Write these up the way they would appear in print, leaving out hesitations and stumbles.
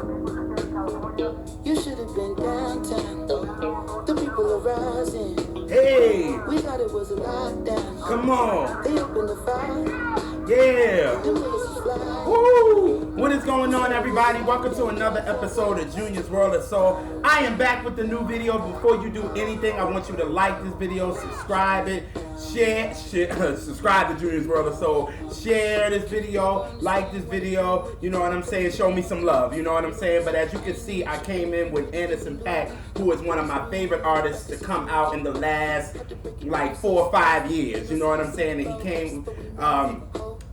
You should have been downtown. The people are rising. Hey! We thought it was a lockdown. Come on! They opened the fire. Yeah! Them bullets fly. Woo! What is going on, everybody? Welcome to another episode of Junior's World of Soul. I am back with the new video. Before you do anything, I want you to like this video, subscribe it, share subscribe to Junior's World of Soul, share this video, like this video, you know what I'm saying, show me some love, you know what I'm saying. But as you can see, I came in with Paak, who is one of my favorite artists to come out in the last like 4 or 5 years, you know what I'm saying. And he came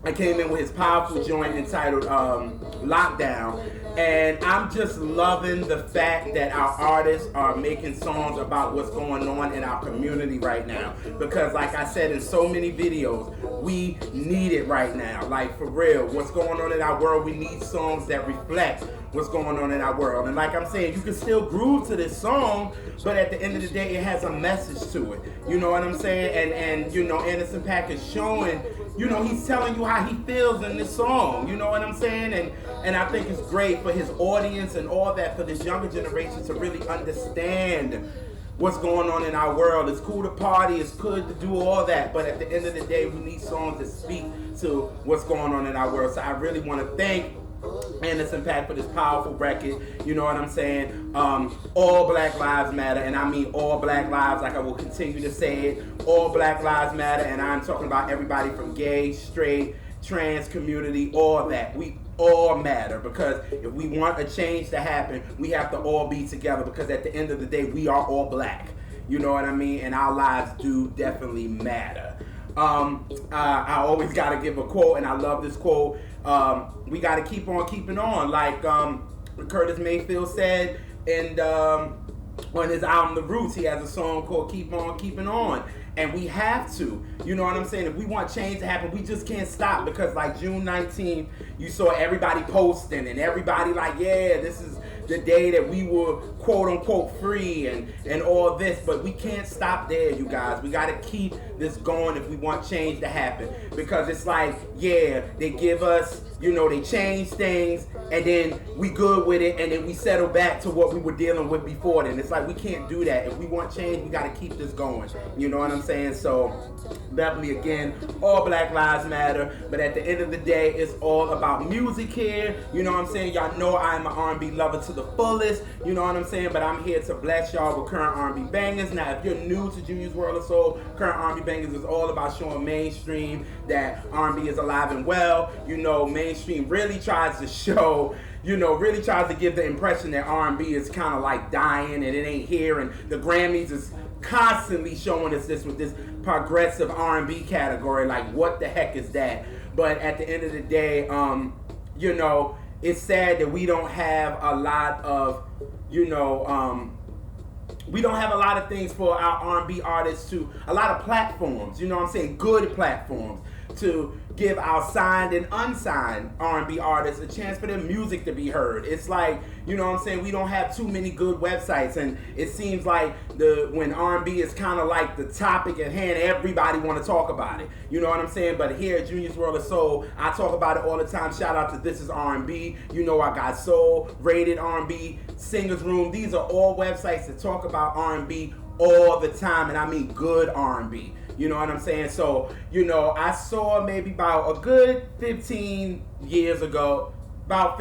I came in with his powerful joint entitled Lockdown, and I'm just loving the fact that our artists are making songs about what's going on in our community right now, because like I said in so many videos, we need it right now. Like, for real, what's going on in our world, we need songs that reflect what's going on in our world. And like I'm saying, you can still groove to this song, but at the end of the day, it has a message to it, you know what I'm saying. And you know, Paak is showing, you know, he's telling you how he feels in this song, you know what I'm saying? And I think it's great for his audience and all that, for this younger generation to really understand what's going on in our world. It's cool to party, it's good to do all that, but at the end of the day, we need songs that speak to what's going on in our world. So I really want to thank Paak for this powerful record, you know what I'm saying. All Black Lives Matter, and I mean all Black lives, like I will continue to say it. All Black Lives Matter, and I'm talking about everybody from gay, straight, trans community, all that. We all matter, because if we want a change to happen, we have to all be together, because at the end of the day, we are all black, you know what I mean, and our lives do definitely matter. I always got to give a quote, and I love this quote. We got to keep on keeping on, like Curtis Mayfield said, and on his album The Roots, he has a song called Keep On Keeping On. And we have to, you know what I'm saying? If we want change to happen, we just can't stop, because like June 19th, you saw everybody posting and everybody like, yeah, this is the day that we were quote unquote free and all this. But we can't stop there, you guys. We got to keep this going if we want change to happen, because it's like, yeah, they give us, you know, they change things, and then we good with it, and then we settle back to what we were dealing with before then. It's like, we can't do that. If we want change, we got to keep this going, you know what I'm saying? So definitely, again, all Black Lives Matter, but at the end of the day, it's all about music here, you know what I'm saying? Y'all know I'm an R&B lover to the fullest, you know what I'm saying? But I'm here to bless y'all with current R&B bangers. Now, if you're new to Junior's World of Soul, current R&B bangers is all about showing mainstream that R&B is alive and well. You know, mainstream really tries to show, you know, really tries to give the impression that R&B is kind of like dying and it ain't here, and the Grammys is constantly showing us this with this progressive R&B category. Like, what the heck is that? But at the end of the day, you know, it's sad that we don't have a lot of, you know, we don't have a lot of things for our R&B artists to, a lot of platforms, you know what I'm saying, good platforms to give our signed and unsigned R&B artists a chance for their music to be heard. It's like, you know what I'm saying, we don't have too many good websites, and it seems like when R&B is kind of like the topic at hand, everybody want to talk about it, you know what I'm saying. But here at Junior's World of Soul, I talk about it all the time. Shout out to This Is R&B, you know, I Got Soul, Rated R&B, Singers Room. These are all websites that talk about R&B all the time, and I mean good R&B. You know what I'm saying? So, you know, I saw maybe about a good 15 years ago, I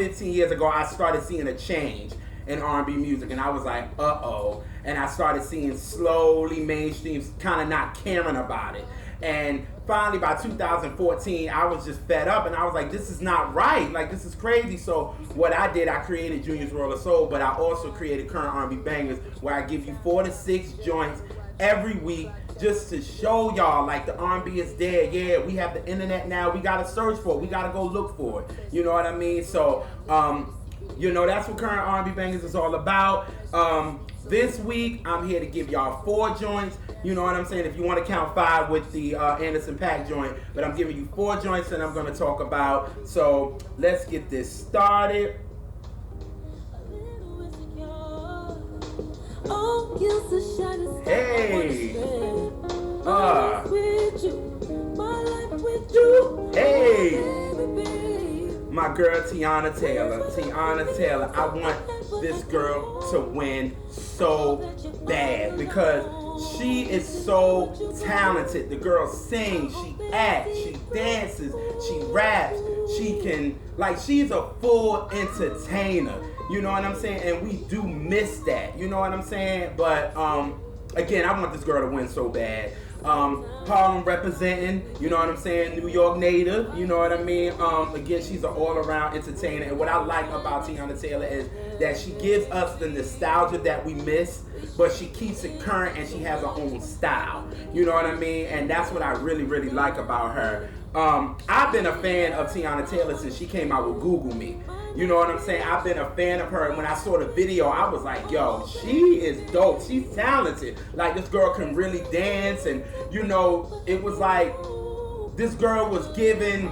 started seeing a change in R&B music, and I was like, uh-oh. And I started seeing slowly mainstream kind of not caring about it. And finally, by 2014, I was just fed up, and I was like, this is not right. Like, this is crazy. So what I did, I created Junior's World of Soul, but I also created Current R&B Bangers, where I give you 4 to 6 joints every week, just to show y'all, like, the R&B is there. Yeah, we have the internet now. We got to search for it. We got to go look for it. You know what I mean? So, you know, that's what Current R&B Bangers is all about. This week, I'm here to give y'all 4 joints. You know what I'm saying? If you want to count 5 with the Paak joint. But I'm giving you 4 joints that I'm going to talk about. So, let's get this started. Hey! Hey! my girl Teyana Taylor. Teyana Taylor, I want this girl to win so bad because she is so talented. The girl sings, she acts, she dances, she raps, she can, like, she's a full entertainer. You know what I'm saying? And we do miss that. You know what I'm saying? But again, I want this girl to win so bad. Harlem representing, you know what I'm saying, New York native, you know what I mean. Again, she's an all-around entertainer, and what I like about Teyana Taylor is that she gives us the nostalgia that we miss, but she keeps it current and she has her own style, you know what I mean. And that's what I really, really like about her. I've been a fan of Teyana Taylor since she came out with Google Me. You know what I'm saying? I've been a fan of her, and when I saw the video, I was like, yo, she is dope. She's talented. Like, this girl can really dance, and, you know, it was like this girl was giving,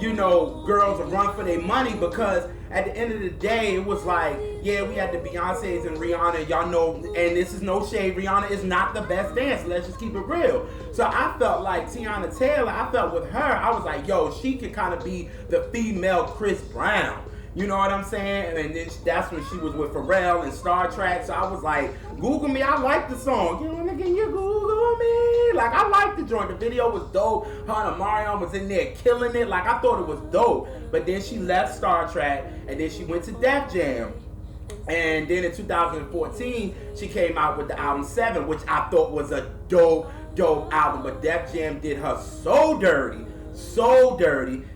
you know, girls a run for their money, because at the end of the day, it was like, yeah, we had the Beyoncés and Rihanna, y'all know, and this is no shade, Rihanna is not the best dancer, let's just keep it real. So I felt like Teyana Taylor, I felt with her, I was like, yo, she could kind of be the female Chris Brown. You know what I'm saying? And then that's when she was with Pharrell and Star Trek. So I was like, Google Me, I like the song. You know, can you Google me? Like, I like the joint. The video was dope. Her and Marion was in there killing it. Like, I thought it was dope. But then she left Star Trek, and then she went to Def Jam. And then in 2014, she came out with the album 7, which I thought was a dope album. But Def Jam did her so dirty.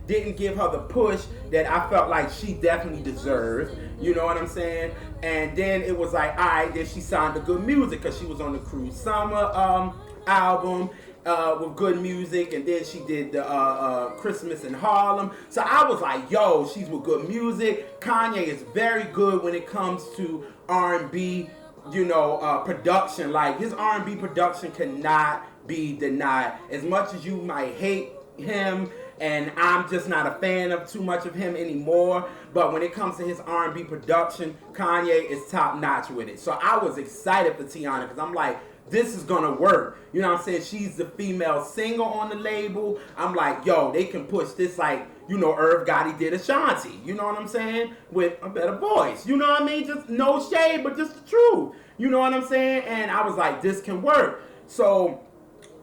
Didn't give her the push that I felt like she definitely deserved. You know what I'm saying? And then it was like, all right, then she signed to Good Music because she was on the Cruel Summer album with Good Music, and then she did the Christmas in Harlem. So I was like, yo, she's with Good Music. Kanye is very good when it comes to R&B, you know, production. Like, his R&B production cannot be denied. As much as you might hate him, and I'm just not a fan of too much of him anymore, but when it comes to his R&B production, Kanye is top notch with it. So I was excited for Teyana because I'm like, this is gonna work. You know what I'm saying? She's the female singer on the label. I'm like, yo, they can push this like, you know, Irv Gotti did Ashanti. You know what I'm saying? With a better voice. You know what I mean? Just no shade, but just the truth. You know what I'm saying? And I was like, this can work. So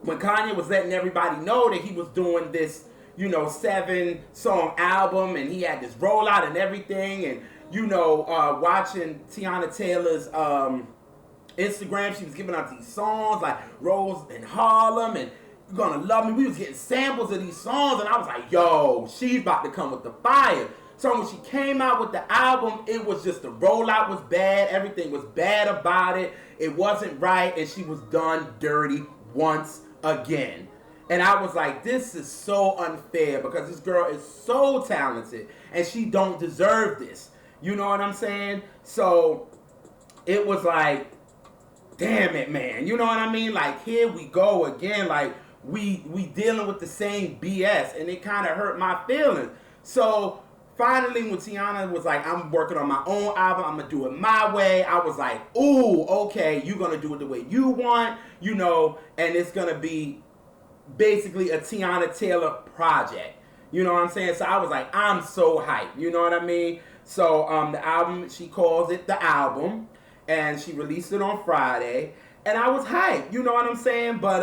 when Kanye was letting everybody know that he was doing this, you know, 7-song album, and he had this rollout and everything, and, you know, watching Teyana Taylor's Instagram, she was giving out these songs like Rose in Harlem and You're Gonna Love Me. We was getting samples of these songs, and I was like, yo, she's about to come with the fire. So when she came out with the album, it was just, the rollout was bad, everything was bad about it, it wasn't right, and she was done dirty once again. And I was like, this is so unfair because this girl is so talented and she don't deserve this. You know what I'm saying? So it was like, damn it, man. You know what I mean? Like, here we go again. Like, we dealing with the same BS, and it kind of hurt my feelings. So finally, when Teyana was like, I'm working on my own album, I'm going to do it my way, I was like, ooh, okay, you're going to do it the way you want, you know, and it's going to be basically a Teyana Taylor project. You know what I'm saying? So I was like, I'm so hyped. You know what I mean? So the album, she calls it The Album, and she released it on Friday, and I was hyped. You know what I'm saying? But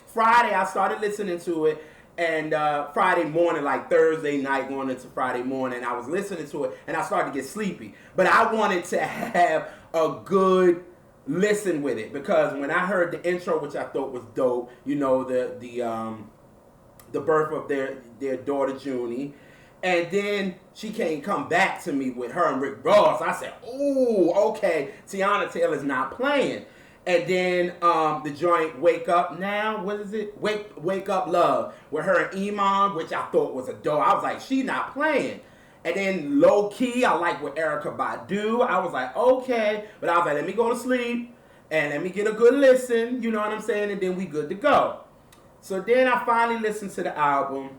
Friday, I started listening to it, and Friday morning, like Thursday night going into Friday morning, I was listening to it, and I started to get sleepy. But I wanted to have a good listen with it, because when I heard the intro, which I thought was dope, you know, the birth of their daughter Junie, and then she can't come back to me with her and Rick Ross, I said, ooh, okay, Teyana Taylor's not playing. And then the joint Wake Up Now, what is it? Wake Up Love, with her and Iman, which I thought was a dope. I was like, she not playing. And then Low Key, I like with Erykah Badu. I was like, okay. But I was like, let me go to sleep and let me get a good listen. You know what I'm saying? And then we good to go. So then I finally listened to the album.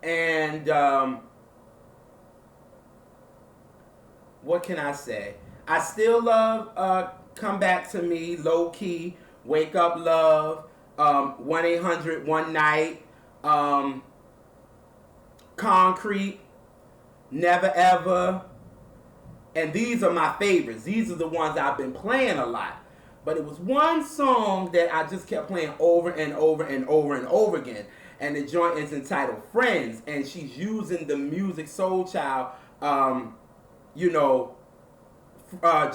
And what can I say? I still love Come Back to Me, Low Key, Wake Up Love, 1-800 One Night, Concrete. Never Ever. And these are my favorites. These are the ones I've been playing a lot. But it was one song that I just kept playing over and over and over and over again. And the joint is entitled Friends. And she's using the music Soul Child, you know,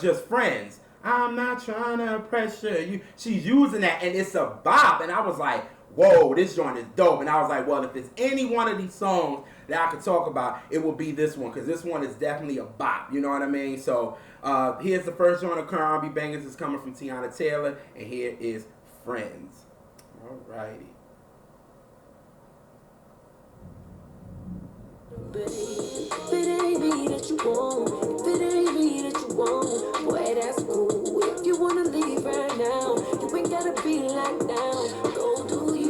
just Friends. I'm not trying to pressure you. She's using that, and it's a bop. And I was like, whoa, this joint is dope. And I was like, well, if there's any one of these songs that I could talk about, it will be this one, because this one is definitely a bop. You know what I mean? So here's the first joint of current R&B bangers. It's coming from Teyana Taylor, and here is Friends. Alrighty. If it ain't me that you want, if it ain't me that you want, boy, that's cool. If you wanna leave right now, you ain't gotta be like now. Go do you.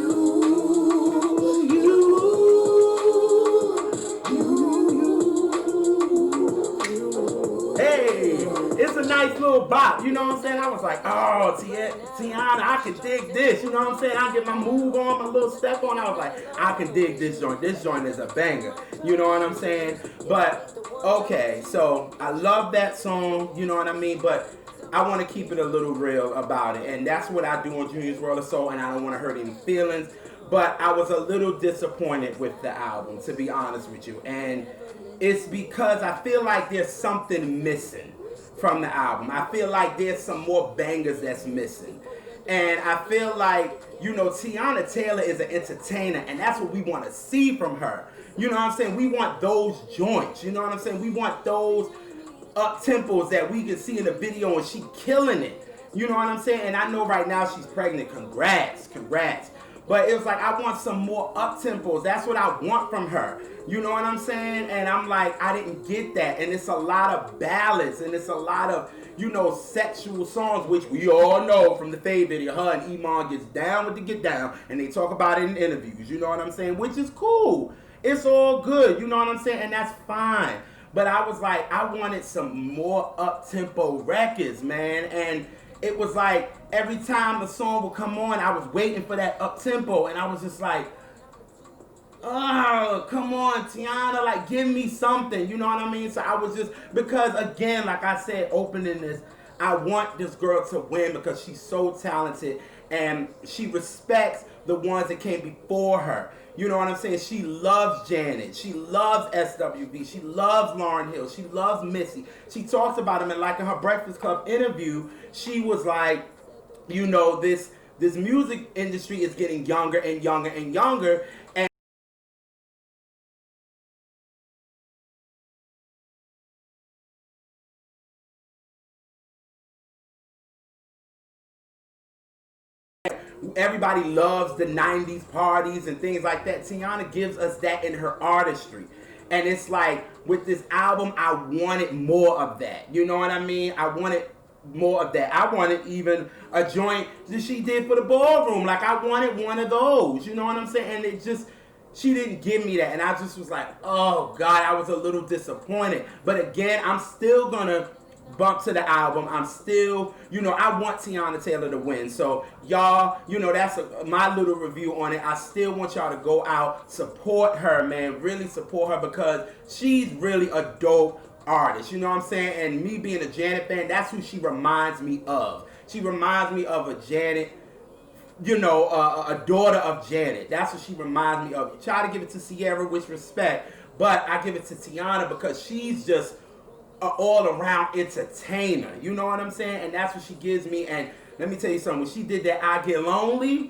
Hey, it's a nice little bop, you know what I'm saying? I was like, oh, Teyana, I can dig this, you know what I'm saying? I get my move on, my little step on. I was like, I can dig this joint. This joint is a banger, you know what I'm saying? But, okay, so I love that song, you know what I mean? But I want to keep it a little real about it. And that's what I do on Junior's World of Soul, and I don't want to hurt any feelings. But I was a little disappointed with the album, to be honest with you. And it's because I feel like there's something missing from the album. I feel like there's some more bangers that's missing. And I feel like, you know, Teyana Taylor is an entertainer, and that's what we want to see from her. You know what I'm saying? We want those joints. You know what I'm saying? We want those up tempos that we can see in the video, and she killing it. You know what I'm saying? And I know right now she's pregnant. Congrats. But it was like, I want some more up tempos. That's what I want from her. You know what I'm saying? And I'm like, I didn't get that. And it's a lot of ballads, and it's a lot of, you know, sexual songs, which we all know from the Faye video. Her and Iman gets down with the get down, and they talk about it in interviews. You know what I'm saying? Which is cool. It's all good. You know what I'm saying? And that's fine. But I was like, I wanted some more up-tempo records, man. And it was like, every time the song would come on, I was waiting for that up-tempo. And I was just like, oh, come on, Teyana, like, give me something. You know what I mean? So I was just, because, again, like I said, opening this, I want this girl to win because she's so talented. And she respects the ones that came before her. You know what I'm saying? She loves Janet. She loves SWV. She loves Lauryn Hill. She loves Missy. She talks about him, and like in her Breakfast Club interview, she was like, you know, this music industry is getting younger and younger and younger. And everybody loves the 90s parties and things like that. Teyana gives us that in her artistry. And it's like, with this album, I wanted more of that. You know what I mean? I wanted more of that. I wanted even a joint that she did for the ballroom. Like, I wanted one of those. You know what I'm saying? And it just, she didn't give me that. And I just was like, oh, God, I was a little disappointed. But again, I'm still going to bump to the album. I'm still, you know, I want Teyana Taylor to win. So y'all, you know, that's my little review on it. I still want y'all to go out, support her, man. Really support her, because she's really a dope artist. You know what I'm saying? And me being a Janet fan, that's who she reminds me of. She reminds me of a Janet, you know, a daughter of Janet. That's what she reminds me of. You try to give it to Sierra, with respect, but I give it to Teyana because she's just an all-around entertainer. You know what I'm saying? And that's what she gives me. And let me tell you something. When she did that I Get Lonely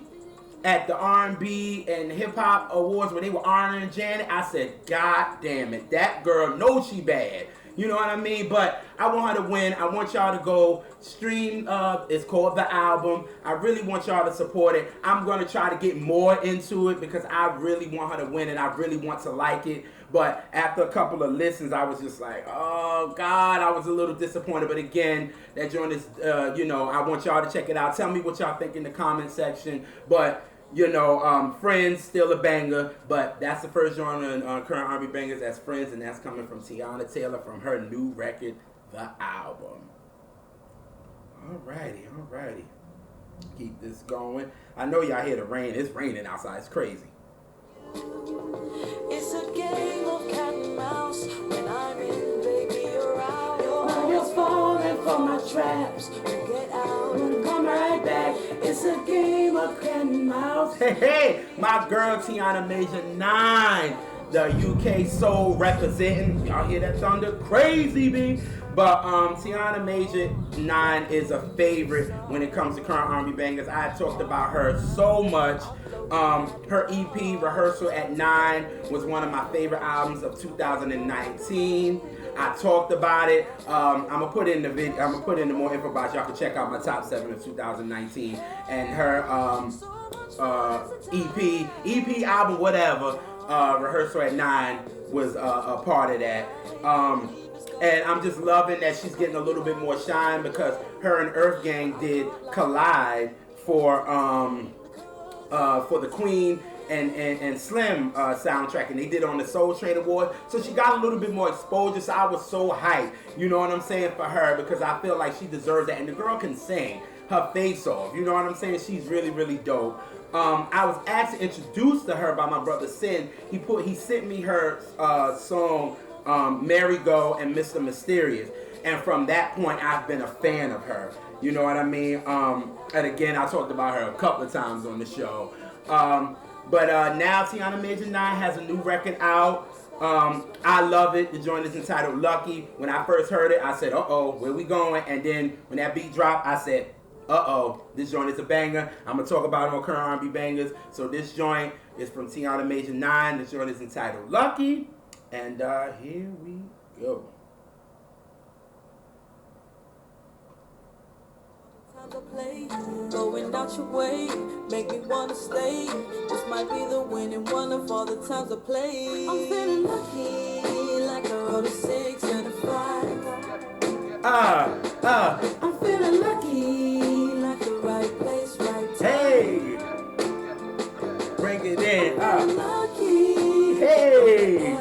at the R&B and hip-hop awards, when they were honoring Janet, I said, God damn it, that girl knows she bad. You know what I mean? But I want her to win. I want y'all to go stream. It's called The Album. I really want y'all to support it. I'm going to try to get more into it because I really want her to win, and I really want to like it. But after a couple of listens, I was just like, oh, God, I was a little disappointed. But again, that joint is, you know, I want y'all to check it out. Tell me what y'all think in the comment section. But, you know, Friends, still a banger. But that's the first joint on current R&B bangers. That's Friends, and that's coming from Teyana Taylor from her new record, The Album. Alrighty. Keep this going. I know y'all hear the rain. It's raining outside. It's crazy. It's a game of cat and mouse. When I'm in, baby, you're out. You're falling for my traps. Get out and come right back. It's a game of cat and mouse. Hey, my girl TianaMajor9, the UK soul representing. Y'all hear that thunder? Crazy, B. But TianaMajor9 is a favorite when it comes to current R&B bangers. I talked about her so much. Her EP Rehearsal at 9 was one of my favorite albums of 2019. I talked about it. I'm gonna put in the video. I'm gonna put in the more info box. Y'all can check out my top 7 of 2019 and her EP album, whatever. Rehearsal at 9 was a part of that. And I'm just loving that she's getting a little bit more shine because her and Earth Gang did Collide for the Queen and Slim soundtrack, and they did it on the Soul Train Award. So she got a little bit more exposure. So I was so hyped, you know what I'm saying, for her, because I feel like she deserves that. And the girl can sing her face off, you know what I'm saying? She's really, really dope. I was actually introduced to her by my brother Sin. He sent me her song Mary Go and Mr. Mysterious, and from that point I've been a fan of her, you know what I mean? And again, I talked about her a couple of times on the show. But now TianaMajor9 has a new record out. I love it. The joint is entitled Lucky. When I first heard it, I said, uh-oh, where we going? And then when that beat dropped, I said, uh-oh, this joint is a banger. I'm going to talk about it on current R&B bangers. So this joint is from TianaMajor9. This joint is entitled Lucky. And here we go. Time to play, going out your way, make me wanna stay. This might be the winning one of all the times I play. I'm feeling lucky, like I wrote a 6 and a 5. I'm feeling lucky, like the right place, right time. Hey, bring it in. Lucky. Hey.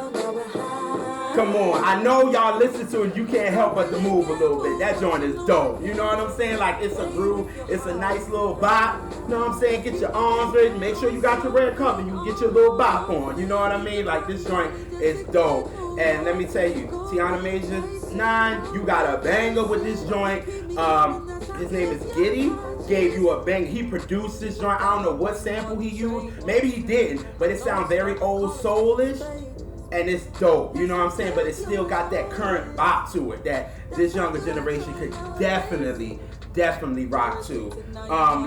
Come on, I know y'all listen to it, you can't help but to move a little bit. That joint is dope. You know what I'm saying? Like, it's a groove, it's a nice little bop. You know what I'm saying? Get your arms ready, make sure you got your red cup and you get your little bop on. You know what I mean? Like, this joint is dope. And let me tell you, TianaMajor9, you got a banger with this joint. His name is Giddy. Gave you a bang. He produced this joint. I don't know what sample he used. Maybe he didn't, but it sounds very old soulish. And it's dope, you know what I'm saying? But it still got that current bop to it that this younger generation could definitely rock to.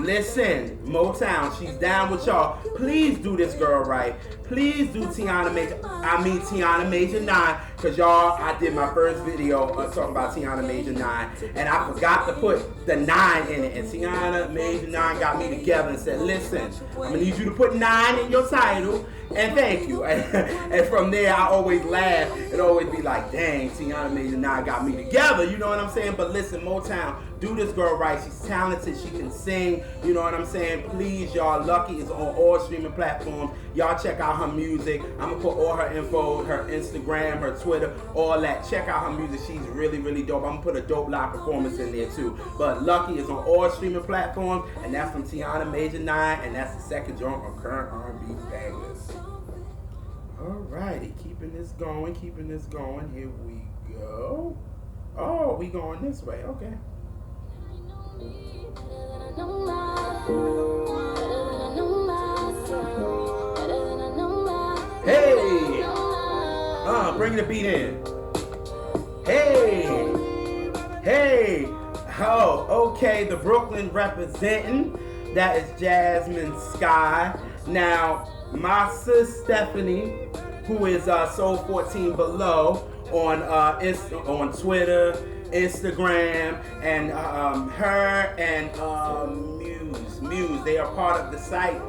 Listen, Motown, she's down with y'all. Please do this girl right. Please do TianaMajor9, because y'all, I did my first video talking about TianaMajor9, and I forgot to put the 9 in it, and TianaMajor9 got me together and said, listen, I'm gonna need you to put 9 in your title, and thank you. And from there, I always laugh and always be like, dang, TianaMajor9 got me together, you know what I'm saying? But listen, Motown, do this girl right. She's talented, she can sing, you know what I'm saying? Please, y'all, Lucky is on all streaming platforms. Y'all check out her music. I'm gonna put all her info, her Instagram, her Twitter, all that. Check out her music. She's really, really dope. I'm gonna put a dope live performance in there too. But Lucky is on all streaming platforms, and that's from TianaMajor9, and that's the second joint on current R&B bangers. Alrighty, keeping this going. Here we go. Oh, we going this way. Okay. Hey, bring the beat in. Hey, oh, okay, the Brooklyn representing, that is Justine Skye. Now, my sis Stephanie, who is Soul 14 Below on Twitter, Instagram, and her and Muse, they are part of the site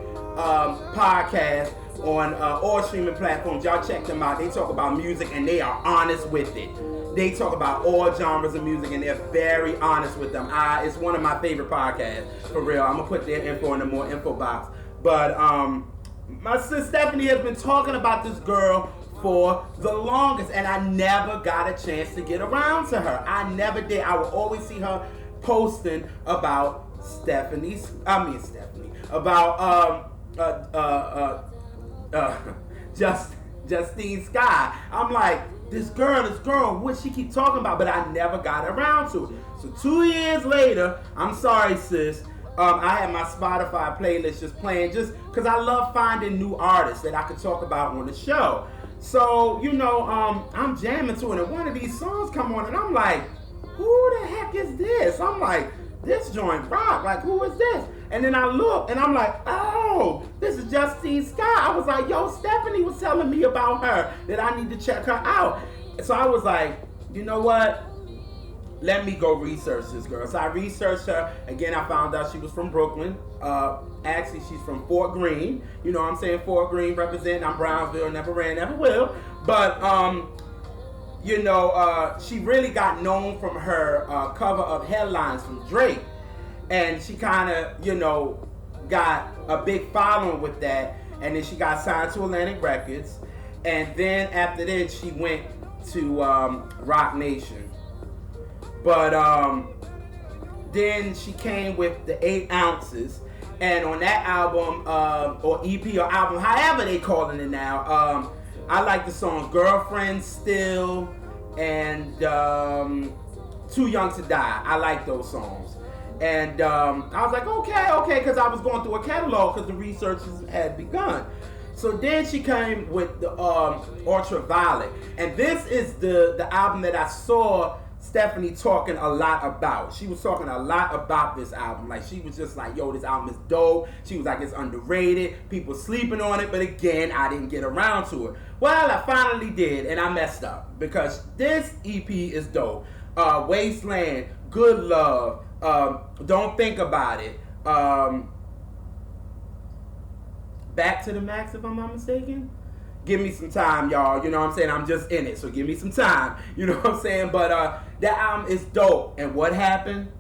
podcast on all streaming platforms. Y'all check them out. They talk about music and they are honest with it. They talk about all genres of music and they're very honest with them. It's one of my favorite podcasts, for real. I'm gonna put their info in the more info box. But my sister Stephanie has been talking about this girl for the longest, and I never got a chance to get around to her. I never did. I would always see her posting about Justine Skye. I'm like, this girl, what she keep talking about? But I never got around to it. So 2 years later, I'm sorry, sis. I had my Spotify playlist just playing just because I love finding new artists that I could talk about on the show. So, I'm jamming to it, and one of these songs come on, and I'm like, who the heck is this? I'm like, this joint rock. Like, who is this? And then I look, and I'm like, oh, this is Justine Skye. I was like, yo, Stephanie was telling me about her, that I need to check her out. So I was like, you know what? Let me go research this girl. So I researched her. Again, I found out she was from Brooklyn. Actually, she's from Fort Greene. You know what I'm saying? Fort Greene representing. I'm Brownsville. Never ran, never will. But, she really got known from her cover of Headlines from Drake. And she kind of, got a big following with that. And then she got signed to Atlantic Records. And then after that, she went to Rock Nation. But then she came with the 8 Ounces, and on that album, or EP or album, however they calling it now, I like the song Girlfriend Still and Too Young to Die. I like those songs. And I was like, okay, because I was going through a catalog because the research had begun. So then she came with the Ultraviolet, and this is the album that I saw Stephanie talking a lot about. She was talking a lot about this album. Like, she was just like, yo, this album is dope. She was like, it's underrated. People sleeping on it. But again, I didn't get around to it. Well, I finally did, and I messed up because this EP is dope. Wasteland, Good Love, Don't Think About It, Back to the Max, if I'm not mistaken. Give me some time, y'all. You know what I'm saying? I'm just in it, so give me some time. You know what I'm saying? But that album is dope. And what happened?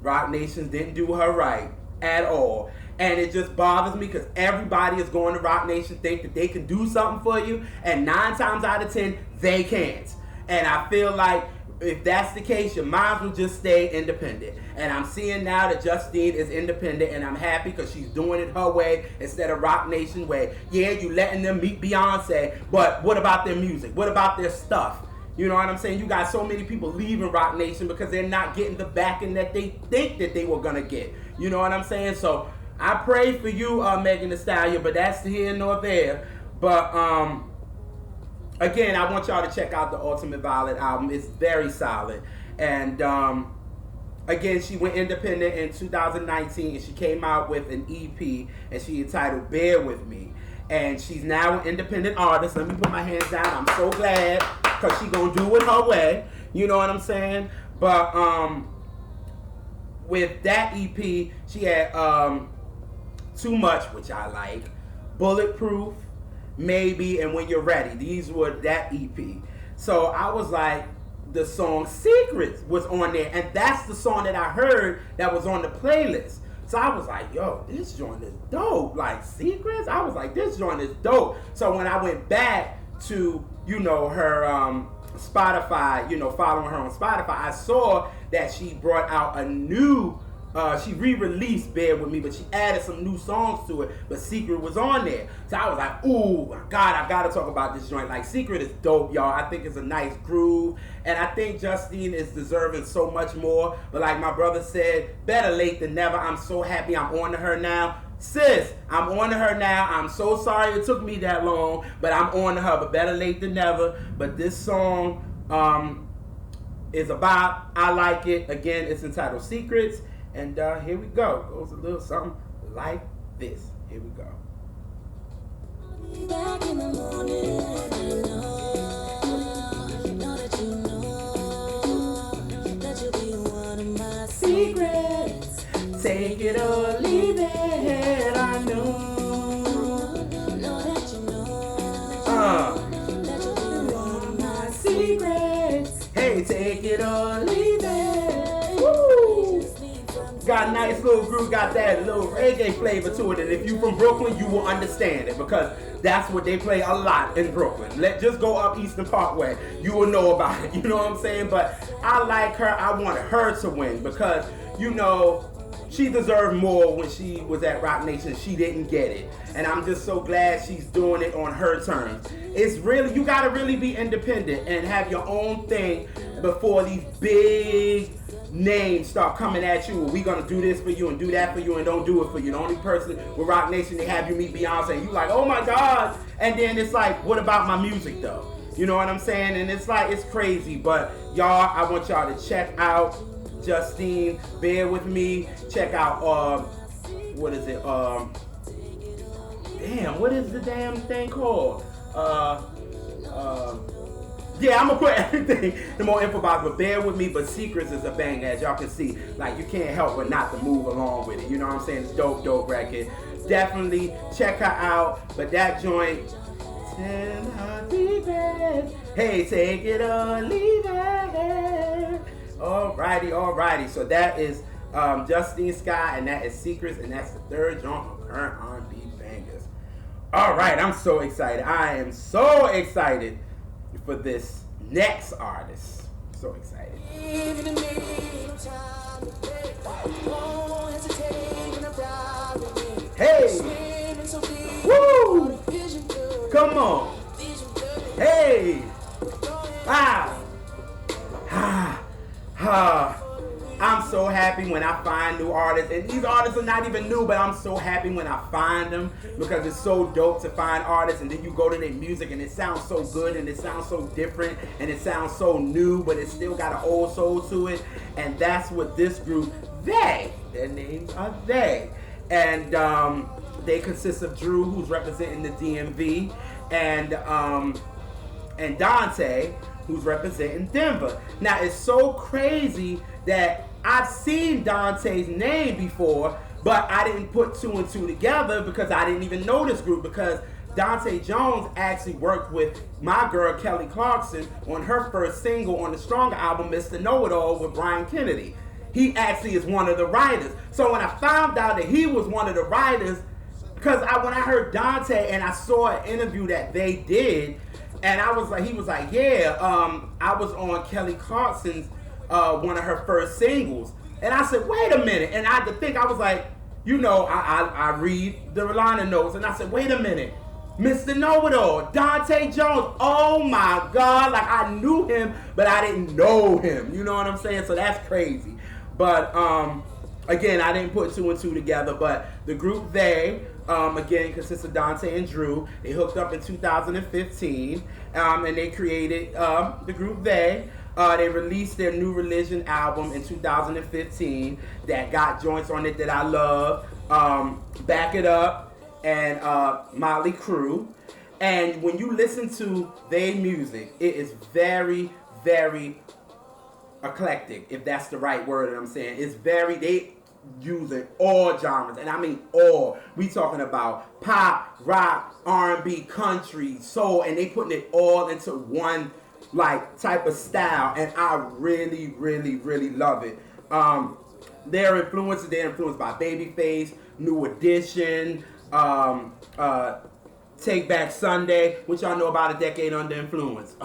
Rock Nation didn't do her right at all. And it just bothers me because everybody is going to Rock Nation, think that they can do something for you. And 9 times out of 10, they can't. And I feel like if that's the case, you might as well just stay independent. And I'm seeing now that Justine is independent, and I'm happy because she's doing it her way instead of Rock Nation way. Yeah, you letting them meet Beyonce, but what about their music? What about their stuff? You know what I'm saying? You got so many people leaving Rock Nation because they're not getting the backing that they think that they were gonna get. You know what I'm saying? So I pray for you, Megan Thee Stallion, but that's here nor there. But again, I want y'all to check out the Ultimate Violet album. It's very solid. And again, she went independent in 2019, and she came out with an EP, and she entitled Bear With Me. And she's now an independent artist. Let me put my hands down. I'm so glad, because she gonna do it her way. You know what I'm saying? But with that EP, she had Too Much, which I like, Bulletproof, Maybe, and When You're Ready. These were that EP. So I was like, the song Secrets was on there, and that's the song that I heard that was on the playlist. So I was like, yo, this joint is dope. Like, Secrets? I was like, this joint is dope. So when I went back to, her Spotify, following her on Spotify, I saw that she brought out a new she re-released Bear With Me, but she added some new songs to it, but Secret was on there. So I was like, ooh, God, I gotta talk about this joint. Like, Secret is dope, y'all. I think it's a nice groove, and I think Justine is deserving so much more. But like my brother said, better late than never. I'm so happy I'm on to her now. Sis, I'm on to her now. I'm so sorry it took me that long, but I'm on to her, but better late than never. But this song is about, I like it. Again, it's entitled Secrets. And here we go. Goes a little something like this. Here we go. Back in the morning, I know that you know that you'll be one of my secrets. Take it or leave it. I know that you know that you'll be one of my secrets. Hey, take it or leave it. Woo! Got a nice little groove, got that little reggae flavor to it, and if you from Brooklyn, you will understand it, because that's what they play a lot in Brooklyn. Just go up Eastern Parkway, you will know about it, you know what I'm saying? But I like her, I wanted her to win, because, she deserved more when she was at Rock Nation. She didn't get it. And I'm just so glad she's doing it on her terms. It's really, you gotta really be independent and have your own thing before these big names start coming at you. Well, we gonna do this for you and do that for you and don't do it for you. The only person with Rock Nation, they have you meet Beyonce and you like, oh my God. And then it's like, what about my music though? You know what I'm saying? And it's like, it's crazy. But y'all, I want y'all to check out Justine. Bear with me. Check out, what is it? Damn, what is the damn thing called? Yeah, I'm gonna put everything, the more info box, but bear with me. But Secrets is a bang, as y'all can see. Like, you can't help but not to move along with it. You know what I'm saying? It's dope record. Definitely check her out. But that joint, hey, take it or leave it. Alrighty. So that is Justine Skye, and that is Secrets, and that's the third joint on current R&B bangers. Alright, I'm so excited. I am so excited for this next artist. So excited. Hey! Woo! Come on! Hey! I'm so happy when I find new artists, and these artists are not even new, but I'm so happy when I find them because it's so dope to find artists, and then you go to their music and it sounds so good and it sounds so different and it sounds so new, but it still got an old soul to it. And that's what this group, their names are They, and they consist of Drew, who's representing the DMV, and Dante, who's representing Denver. Now, it's so crazy that I've seen Dante's name before, but I didn't put two and two together because I didn't even know this group, because Dante Jones actually worked with my girl Kelly Clarkson on her first single on the Stronger album, Mr. Know-It-All, with Brian Kennedy. He actually is one of the writers. So when I found out that he was one of the writers, because when I heard Dante and I saw an interview that they did, and I was like, he was like, yeah, I was on Kelly Clarkson's one of her first singles. And I said, wait a minute. And I had to think, I was like, you know, I read the liner notes, and I said, wait a minute. Mr. Know-It-All, Dante Jones. Oh my God. Like, I knew him, but I didn't know him. You know what I'm saying? So that's crazy. But again, I didn't put two and two together. But the group They, again, consists of Dante and Drew. They hooked up in 2015, and they created the group They. They released their New Religion album in 2015 that got joints on it that I love. Back It Up and Motley Crue. And when you listen to their music, it is very, very eclectic, if that's the right word that I'm saying. It's very, they using all genres, and I mean all. We talking about pop, rock, R&B, country, soul, and they putting it all into one like type of style, and I really, really, really love it. They're influenced by Babyface, New Edition, Take Back Sunday, which y'all know about A Decade Under Influence.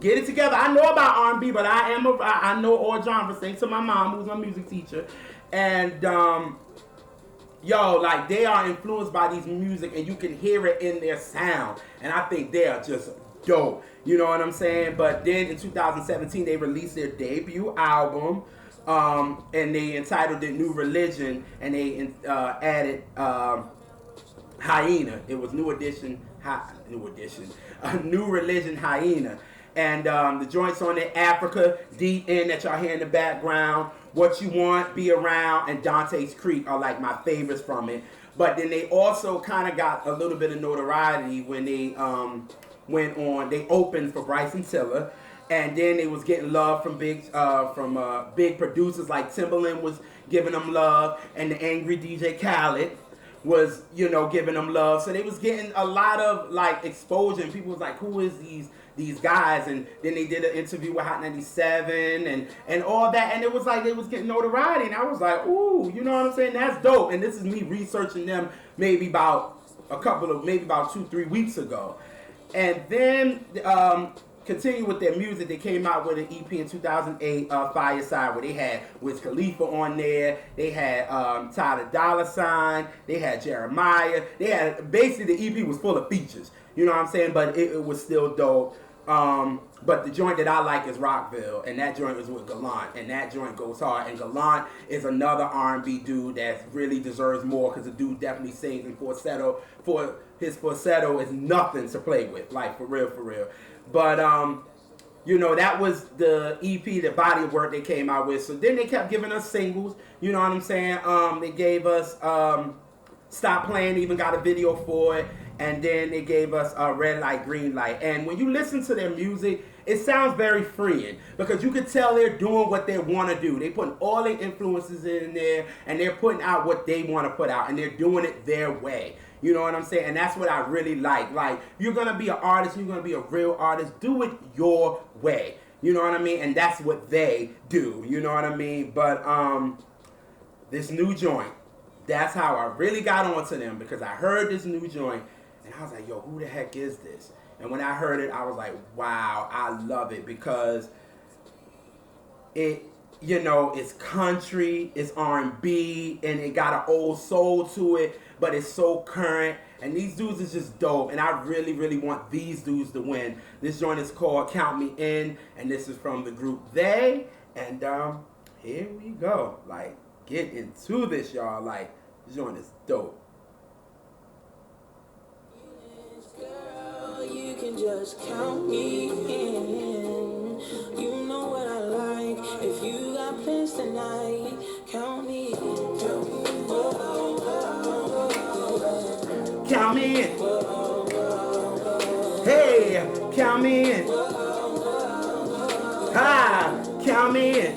Get it together. I know about R&B, but I know all genres thanks to my mom, who's my music teacher. And like, they are influenced by these music, and you can hear it in their sound. And I think they are just dope. You know what I'm saying? But then in 2017, they released their debut album, and they entitled it New Religion, and they added Hyena. It was New Edition, New Religion Hyena. And the joints on it, Africa, Deep End that y'all hear in the background, What You Want, Be Around, and Dante's Creek are like my favorites from it. But then they also kind of got a little bit of notoriety when they they opened for Bryson Tiller, and then they was getting love from big producers like Timbaland was giving them love, and the angry DJ Khaled was, giving them love. So they was getting a lot of like exposure, and people was like, who is these guys? And then they did an interview with Hot 97 and all that, and it was like they was getting notoriety, and I was like, ooh, you know what I'm saying? That's dope. And this is me researching them maybe about 2-3 weeks ago. And then continue with their music, they came out with an EP in 2008, Fireside, where they had Wiz Khalifa on there. They had Ty the Dollar Sign. They had Jeremiah. They had, basically the EP was full of features. You know what I'm saying? But it was still dope. But the joint that I like is Rockville, and that joint is with Gallant, and that joint goes hard. And Gallant is another R&B dude that really deserves more, because the dude definitely sings in falsetto. For his falsetto is nothing to play with, like for real, for real. But you know, that was the EP, the body of work they came out with. So then they kept giving us singles. You know what I'm saying? They gave us Stop Playing, even got a video for it. And then they gave us Red Light, Green Light. And when you listen to their music, it sounds very freeing, because you can tell they're doing what they want to do. They putting all their influences in there, and they're putting out what they want to put out, and they're doing it their way. You know what I'm saying? And that's what I really like. Like, you're going to be an artist, you're going to be a real artist, do it your way. You know what I mean? And that's what they do. You know what I mean? But this new joint, that's how I really got onto them, because I heard this new joint, and I was like, yo, who the heck is this? And when I heard it, I was like, wow, I love it, because it, you know, it's country, it's R&B, and it got an old soul to it, but it's so current. And these dudes is just dope, and I really, really want these dudes to win. This joint is called Count Me In, and this is from the group They. And here we go. Like, get into this, y'all. Like, this joint is dope. Girl, you can just count me in. You know what I like. If you got plans tonight, count me in. Count me in. Count me in. Hey, count me in. Ah, count me in.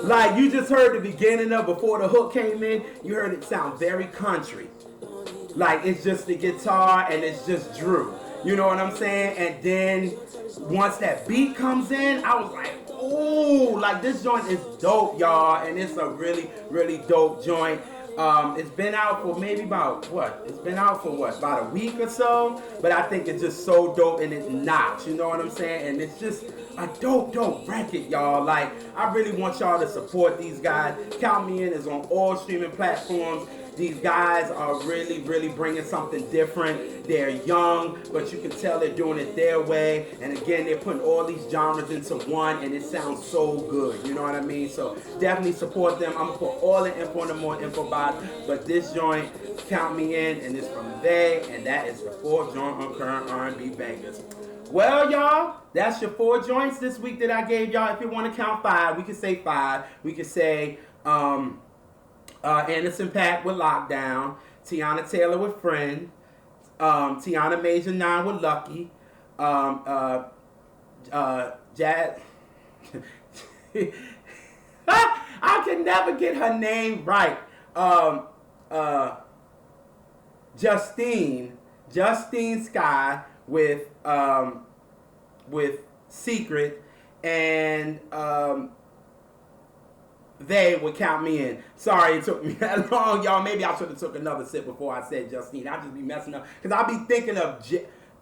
Like, you just heard the beginning of, before the hook came in, you heard it sound very country. Like, it's just the guitar and it's just Drew. You know what I'm saying? And then once that beat comes in, I was like, ooh, like, this joint is dope, y'all. And it's a really, really dope joint. It's been out for maybe about, what? It's been out for, what, about a week or so? But I think it's just so dope, and it knocks, you know what I'm saying? And it's just a dope, dope record, y'all. Like, I really want y'all to support these guys. Count Me In is on all streaming platforms. These guys are really, really bringing something different. They're young, but you can tell they're doing it their way. And again, they're putting all these genres into one, and it sounds so good. You know what I mean? So definitely support them. I'm going to put all the info in the more info box. But this joint, Count Me In, and it's from They, and that is the 4th joint on Current R&B Bangers. Well, y'all, that's your 4 joints this week that I gave y'all. If you want to count 5, we can say 5. We can say, Anderson .Paak with Lockdown, Teyana Taylor with Friend, TianaMajor9 with Lucky, Jazz. I can never get her name right. Justine Skye with Secret, and They would Count Me In. Sorry it took me that long, y'all. Maybe I should have took another sip before I said Justine. I'll just be messing up. Because I'll be thinking of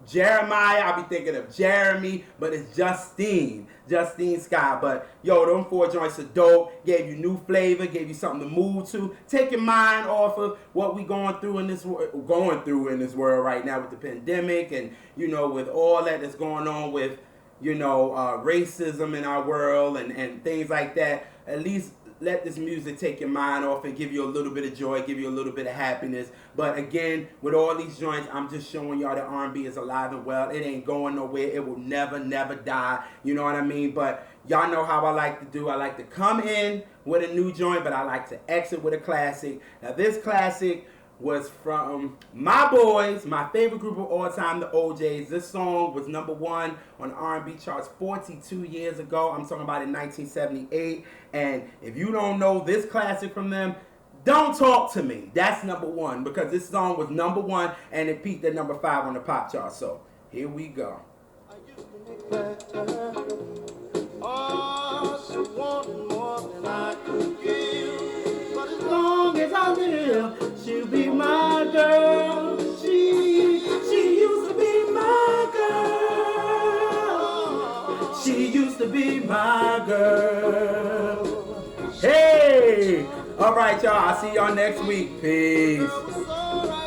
Jeremiah. I'll be thinking of Jeremy. But it's Justine Skye. But, yo, them 4 joints are dope. Gave you new flavor. Gave you something to move to. Take your mind off of what we going through in this world right now with the pandemic. And, you know, with all that's going on with, you know, racism in our world and things like that. At least let this music take your mind off and give you a little bit of joy, give you a little bit of happiness. But again, with all these joints, I'm just showing y'all that R&B is alive and well. It ain't going nowhere. It will never, never die. You know what I mean? But y'all know how I like to do. I like to come in with a new joint, but I like to exit with a classic. Now, this classic was from my boys, my favorite group of all time, the OJs. This song was #1 on R&B charts 42 years ago. I'm talking about in 1978. And if you don't know this classic from them, don't talk to me. That's #1, because this song was #1 and it peaked at #5 on the pop chart. So here we go. I used to make better. Oh, she wanted more than I could give. But as long as I live, she'll be my girl. She used to be my girl. my girl. Hey! All right, y'all. I'll see y'all next week. Peace.